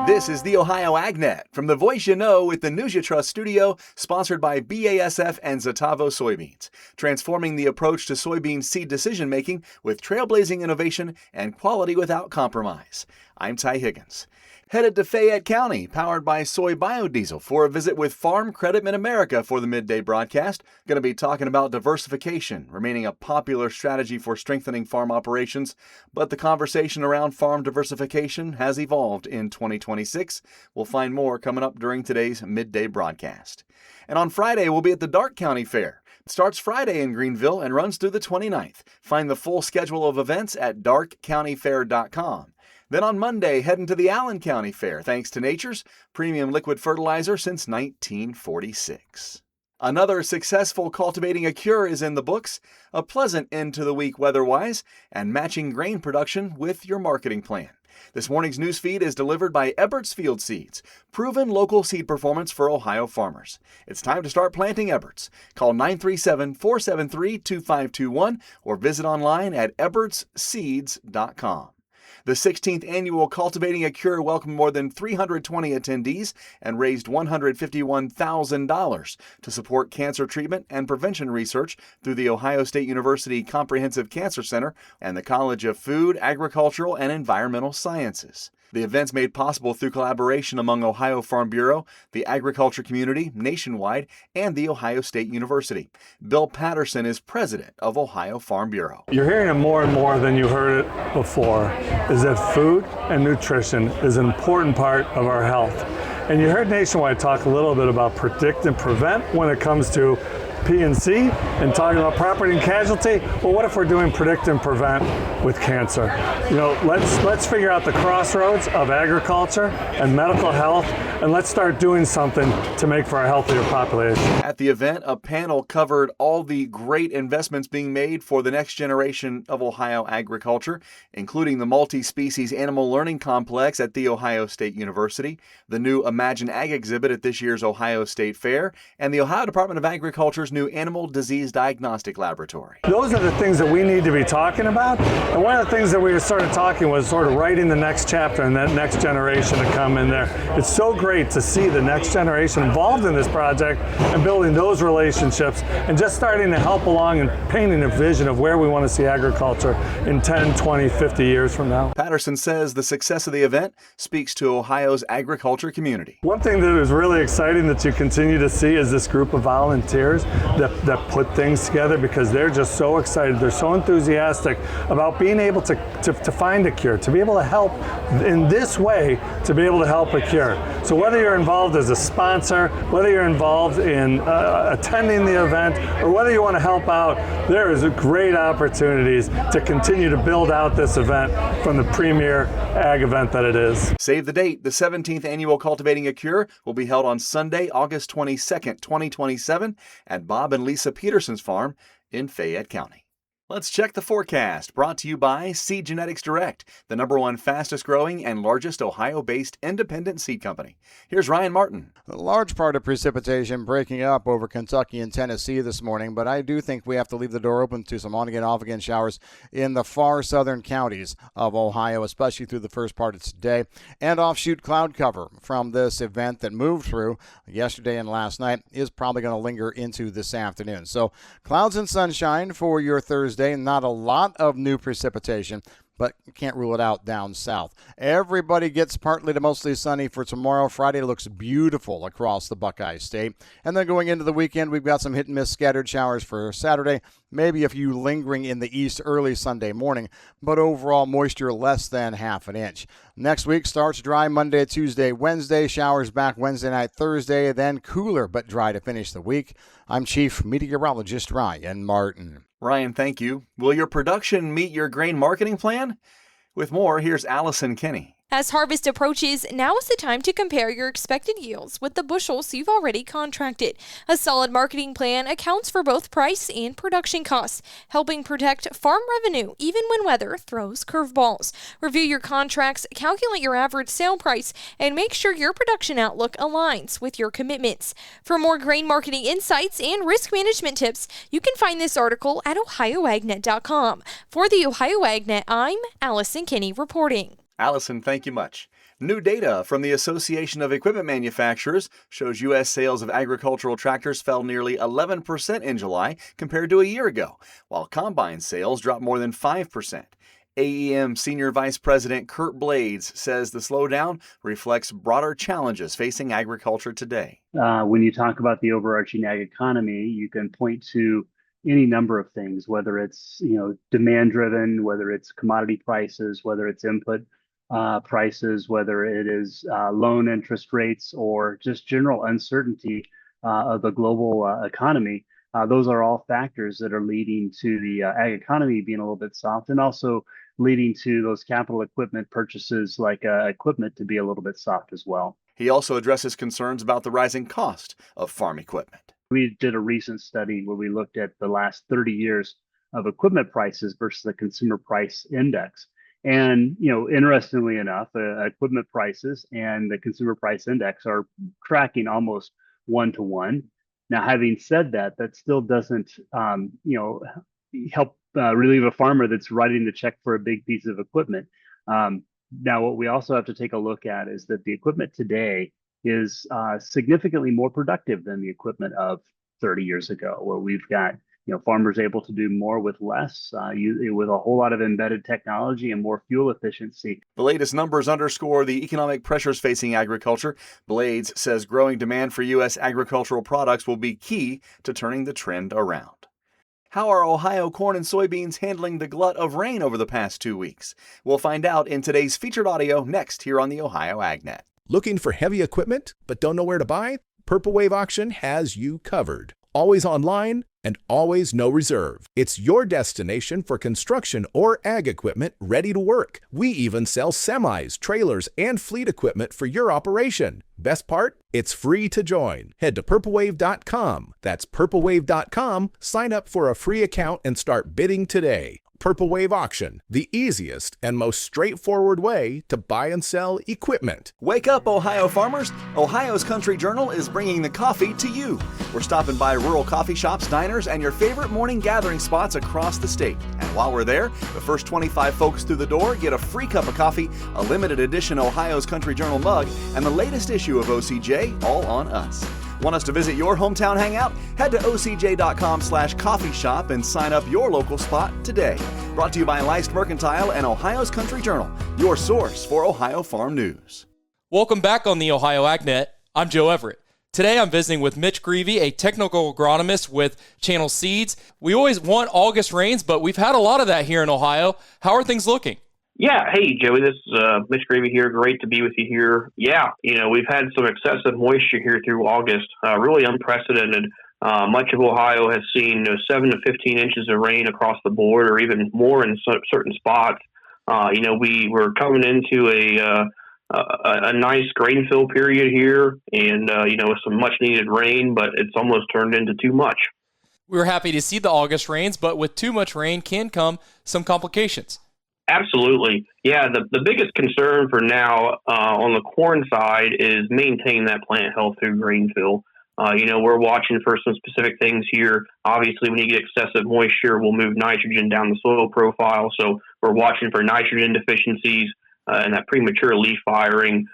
This is the Ohio AgNet from the voice you know with the News You Trust studio, sponsored by BASF and Zetavo Soybeans, transforming the approach to soybean seed decision-making with trailblazing innovation and quality without compromise. I'm Ty Higgins. Headed to Fayette County, powered by soy biodiesel, for a visit with Farm Credit Mid-America for the midday broadcast. Going to be talking about diversification, remaining a popular strategy for strengthening farm operations, but the conversation around farm diversification has evolved in 2026. We'll find more coming up during today's midday broadcast. And on Friday, we'll be at the Darke County Fair. It starts Friday in Greenville and runs through the 29th. Find the full schedule of events at darkecountyfair.com. Then on Monday, heading to the Allen County Fair, thanks to Nature's premium liquid fertilizer since 1946. Another successful Cultivating a Cure is in the books, a pleasant end to the week weather-wise, and matching grain production with your marketing plan. This morning's news feed is delivered by Ebert's Field Seeds, proven local seed performance for Ohio farmers. It's time to start planting Ebert's. Call 937-473-2521 or visit online at ebertsseeds.com. The 16th annual Cultivating a Cure welcomed more than 320 attendees and raised $151,000 to support cancer treatment and prevention research through the Ohio State University Comprehensive Cancer Center and the College of Food, Agricultural, and Environmental Sciences. The event's made possible through collaboration among Ohio Farm Bureau, the agriculture community nationwide, and the Ohio State University. Bill Patterson is president of Ohio Farm Bureau. You're hearing it more and more than you heard it before, is that food and nutrition is an important part of our health. And you heard Nationwide talk a little bit about predict and prevent when it comes to P&C and talking about property and casualty. Well, what if we're doing predict and prevent with cancer? You know, let's figure out the crossroads of agriculture and medical health, and let's start doing something to make for a healthier population. At the event, a panel covered all the great investments being made for the next generation of Ohio agriculture, including the multi-species animal learning complex at The Ohio State University, the new Imagine Ag exhibit at this year's Ohio State Fair, and the Ohio Department of Agriculture's new Animal Disease Diagnostic Laboratory. Those are the things that we need to be talking about. And one of the things that we started talking was sort of writing the next chapter and that next generation to come in there. It's so great to see the next generation involved in this project and building those relationships and just starting to help along and painting a vision of where we want to see agriculture in 10, 20, 50 years from now. Patterson says the success of the event speaks to Ohio's agriculture community. One thing that is really exciting that you continue to see is this group of volunteers that put things together because they're just so excited. They're so enthusiastic about being able to find a cure, to be able to help in this way, to be able to help a cure. So whether you're involved as a sponsor, whether you're involved in attending the event, or whether you want to help out, there is great opportunities to continue to build out this event from the premier ag event that it is. Save the date. The 17th annual Cultivating a Cure will be held on Sunday, August 22nd, 2027 at Bob and Lisa Peterson's farm in Fayette County. Let's check the forecast, brought to you by Seed Genetics Direct, the #1 fastest growing and largest Ohio-based independent seed company. Here's Ryan Martin. A large part of precipitation breaking up over Kentucky and Tennessee this morning, but I do think we have to leave the door open to some on-again, off-again showers in the far southern counties of Ohio, especially through the first part of today, and offshoot cloud cover from this event that moved through yesterday and last night is probably going to linger into this afternoon. So clouds and sunshine for your Thursday. Not a lot of new precipitation, but can't rule it out down south. Everybody gets partly to mostly sunny for tomorrow. Friday looks beautiful across the Buckeye State. And then going into the weekend, we've got some hit and miss scattered showers for Saturday, maybe a few lingering in the east early Sunday morning, but overall moisture less than half an inch. Next week starts dry Monday, Tuesday, Wednesday, showers back Wednesday night, Thursday, then cooler but dry to finish the week. I'm Chief Meteorologist Ryan Martin. Ryan, thank you. Will your production meet your grain marketing plan? With more, here's Allison Kinney. As harvest approaches, now is the time to compare your expected yields with the bushels you've already contracted. A solid marketing plan accounts for both price and production costs, helping protect farm revenue even when weather throws curveballs. Review your contracts, calculate your average sale price, and make sure your production outlook aligns with your commitments. For more grain marketing insights and risk management tips, you can find this article at ohioagnet.com. For the Ohio AgNet, I'm Allison Kinney reporting. Allison, thank you much. New data from the Association of Equipment Manufacturers shows U.S. sales of agricultural tractors fell nearly 11% in July compared to a year ago, while combine sales dropped more than 5%. AEM Senior Vice President Kurt Blades says the slowdown reflects broader challenges facing agriculture today. When you talk about the overarching ag economy, you can point to any number of things, whether it's demand driven, whether it's commodity prices, whether it's input prices, whether it is loan interest rates, or just general uncertainty of the global economy. Those are all factors that are leading to the ag economy being a little bit soft, and also leading to those capital equipment purchases like equipment to be a little bit soft as well. He also addresses concerns about the rising cost of farm equipment. We did a recent study where we looked at the last 30 years of equipment prices versus the consumer price index. And, interestingly enough, equipment prices and the consumer price index are tracking almost 1-to-1. Now, having said that, that still doesn't, help relieve a farmer that's writing the check for a big piece of equipment. Now, what we also have to take a look at is that the equipment today is significantly more productive than the equipment of 30 years ago, where we've got farmers able to do more with less, with a whole lot of embedded technology and more fuel efficiency. The latest numbers underscore the economic pressures facing agriculture. Blades says growing demand for U.S. agricultural products will be key to turning the trend around. How are Ohio corn and soybeans handling the glut of rain over the past 2 weeks? We'll find out in today's featured audio next here on the Ohio AgNet. Looking for heavy equipment but don't know where to buy? Purple Wave Auction has you covered. Always online and always no reserve. It's your destination for construction or ag equipment ready to work. We even sell semis, trailers, and fleet equipment for your operation. Best part? It's free to join. Head to purplewave.com. That's purplewave.com. Sign up for a free account and start bidding today. Purple Wave Auction, the easiest and most straightforward way to buy and sell equipment. Wake up, Ohio farmers! Ohio's Country Journal is bringing the coffee to you. We're stopping by rural coffee shops, diners, and your favorite morning gathering spots across the state. And while we're there, the first 25 folks through the door get a free cup of coffee, a limited edition Ohio's Country Journal mug, and the latest issue of OCJ, all on us. Want us to visit your hometown hangout? Head to ocj.com/coffee shop and sign up your local spot today. Brought to you by Leist Mercantile and Ohio's Country Journal, your source for Ohio farm news. Welcome back on the Ohio AgNet. I'm Joe Everett. Today I'm visiting with Mitch Greavy, a technical agronomist with Channel Seeds. We always want August rains, but we've had a lot of that here in Ohio. How are things looking? Yeah. Hey, Joey, this is Mitch Greavy here. Great to be with you here. Yeah, we've had some excessive moisture here through August, really unprecedented. Much of Ohio has seen 7 to 15 inches of rain across the board, or even more in certain spots. We were coming into a nice grain fill period here, and with some much needed rain, but it's almost turned into too much. We were happy to see the August rains, but with too much rain can come some complications. Absolutely. Yeah, the biggest concern for now on the corn side is maintain that plant health through grain fill. We're watching for some specific things here. Obviously, when you get excessive moisture, we'll move nitrogen down the soil profile. So we're watching for nitrogen deficiencies and that premature leaf firing,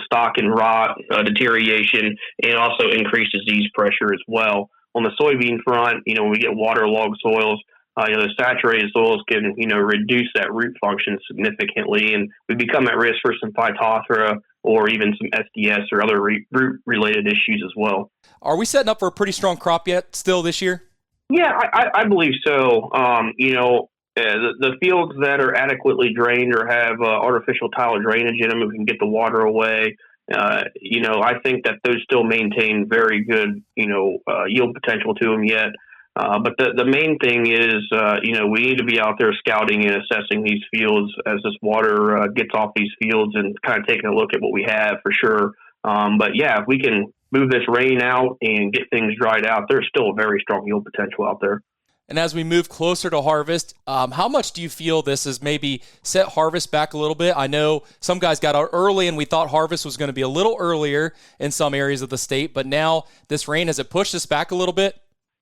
stalk and rot, deterioration, and also increased disease pressure as well. On the soybean front, when we get waterlogged soils, the saturated soils can, reduce that root function significantly, and we become at risk for some Phytophthora or even some SDS or other root-related issues as well. Are we setting up for a pretty strong crop yet still this year? Yeah, I believe so. The fields that are adequately drained or have artificial tile drainage in them, if we can get the water away, I think that those still maintain very good, yield potential to them yet. But the main thing is, we need to be out there scouting and assessing these fields as this water gets off these fields and kind of taking a look at what we have for sure. But yeah, if we can move this rain out and get things dried out, there's still a very strong yield potential out there. And as we move closer to harvest, how much do you feel this has maybe set harvest back a little bit? I know some guys got out early and we thought harvest was going to be a little earlier in some areas of the state, but now this rain, has it pushed us back a little bit?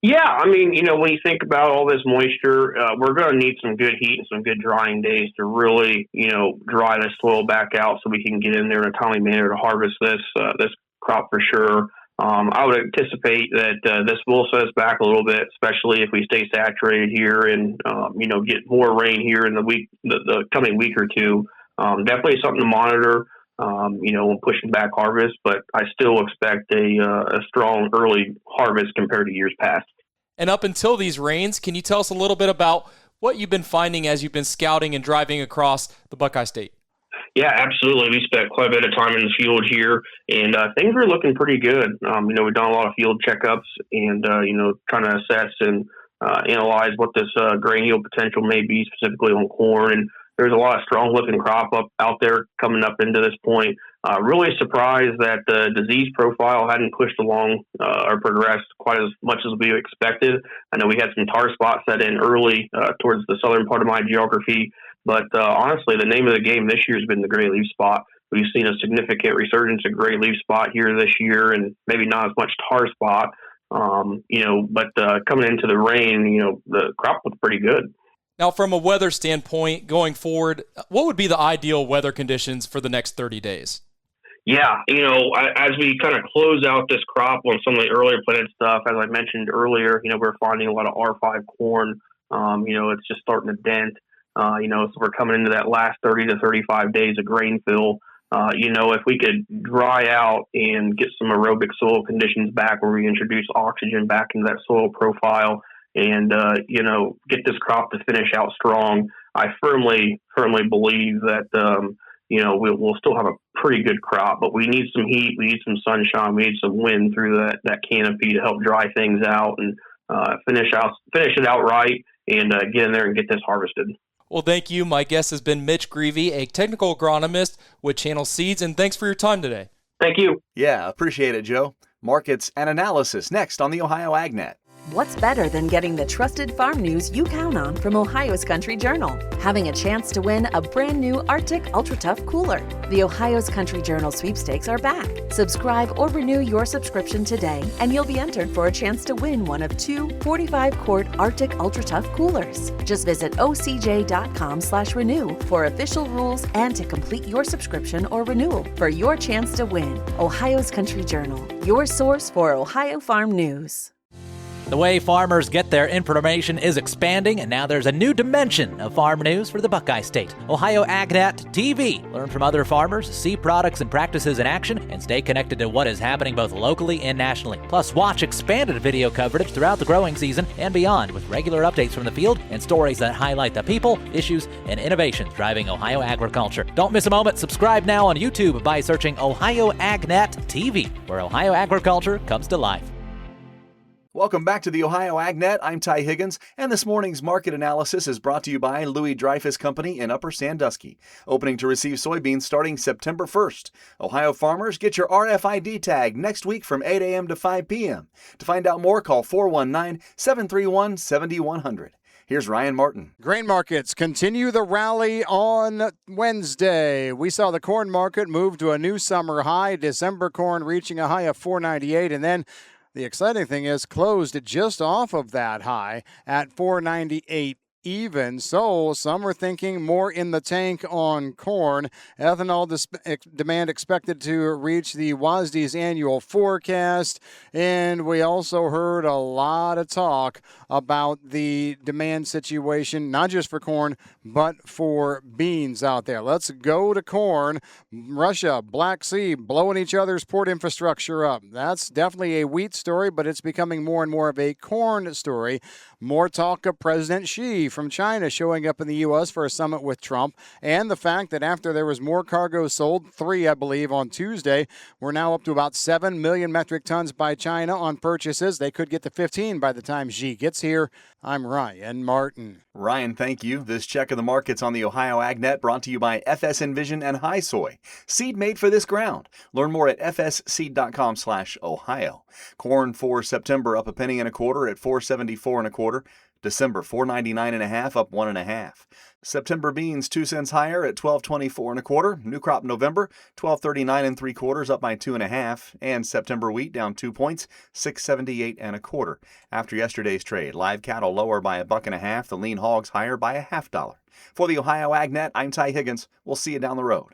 Yeah, I mean, when you think about all this moisture, we're going to need some good heat and some good drying days to really, dry the soil back out so we can get in there in a timely manner to harvest this crop for sure. I would anticipate that this will set us back a little bit, especially if we stay saturated here and get more rain here in the coming week or two. Definitely something to monitor. When pushing back harvest, but I still expect a strong early harvest compared to years past. And up until these rains, can you tell us a little bit about what you've been finding as you've been scouting and driving across the Buckeye State? Yeah, absolutely. We spent quite a bit of time in the field here, and things were looking pretty good. We've done a lot of field checkups and, trying to assess and analyze what this grain yield potential may be specifically on corn. And there's a lot of strong-looking crop out there coming up into this point. Really surprised that the disease profile hadn't pushed along or progressed quite as much as we expected. I know we had some tar spots set in early towards the southern part of my geography, but honestly, the name of the game this year has been the gray leaf spot. We've seen a significant resurgence of gray leaf spot here this year, and maybe not as much tar spot. But coming into the rain, the crop looked pretty good. Now, from a weather standpoint, going forward, what would be the ideal weather conditions for the next 30 days? Yeah, as we kind of close out this crop on some of the earlier planted stuff, as I mentioned earlier, we're finding a lot of R5 corn. It's just starting to dent. So we're coming into that last 30 to 35 days of grain fill. If we could dry out and get some aerobic soil conditions back where we introduce oxygen back into that soil profile and, get this crop to finish out strong, I firmly believe that, we'll still have a pretty good crop, but we need some heat, we need some sunshine, we need some wind through that canopy to help dry things out and finish it out right and get in there and get this harvested. Well, thank you. My guest has been Mitch Greavy, a technical agronomist with Channel Seeds, and thanks for your time today. Thank you. Yeah, appreciate it, Joe. Markets and analysis next on the Ohio AgNet. What's better than getting the trusted farm news you count on from Ohio's Country Journal? Having a chance to win a brand new Arctic Ultra Tough cooler. The Ohio's Country Journal sweepstakes are back. Subscribe or renew your subscription today, and you'll be entered for a chance to win one of two 45-quart Arctic Ultra Tough coolers. Just visit ocj.com/renew for official rules and to complete your subscription or renewal for your chance to win. Ohio's Country Journal, your source for Ohio farm news. The way farmers get their information is expanding, and now there's a new dimension of farm news for the Buckeye State. Ohio AgNet TV. Learn from other farmers, see products and practices in action, and stay connected to what is happening both locally and nationally. Plus, watch expanded video coverage throughout the growing season and beyond with regular updates from the field and stories that highlight the people, issues, and innovations driving Ohio agriculture. Don't miss a moment. Subscribe now on YouTube by searching Ohio AgNet TV, where Ohio agriculture comes to life. Welcome back to the Ohio AgNet. I'm Ty Higgins, and this morning's market analysis is brought to you by Louis Dreyfus Company in Upper Sandusky, opening to receive soybeans starting September 1st. Ohio farmers, get your RFID tag next week from 8 a.m. to 5 p.m. To find out more, call 419-731-7100. Here's Ryan Martin. Grain markets continue the rally on Wednesday. We saw the corn market move to a new summer high, December corn reaching a high of $4.98, and then the exciting thing is closed just off of that high at $4.98 even. So some are thinking more in the tank on corn. Ethanol demand expected to reach the WASDE's annual forecast. And we also heard a lot of talk about the demand situation, not just for corn, but for beans out there. Let's go to corn. Russia, Black Sea, blowing each other's port infrastructure up. That's definitely a wheat story, but it's becoming more and more of a corn story. More talk of President Xi from China showing up in the U.S. for a summit with Trump, and the fact that after there was more cargo sold, 3, I believe, on Tuesday, we're now up to about 7 million metric tons by China on purchases. They could get to 15 by the time Xi gets here. I'm Ryan Martin. Ryan, thank you. This check of the markets on the Ohio AgNet brought to you by FS Envision and High Soy. Seed made for this ground. Learn more at fsseed.com/Ohio. Corn for September up a penny and a quarter at $4.74 1/4. December 4.99.5 up 1.5. September beans 2 cents higher at 12.24 1/4. New crop November 12.39 3/4 up by 2.5. And September wheat down 2 points, 6.78 1/4. After yesterday's trade, live cattle lower by $1.50. The lean hogs higher by $0.50. For the Ohio AgNet, I'm Ty Higgins. We'll see you down the road.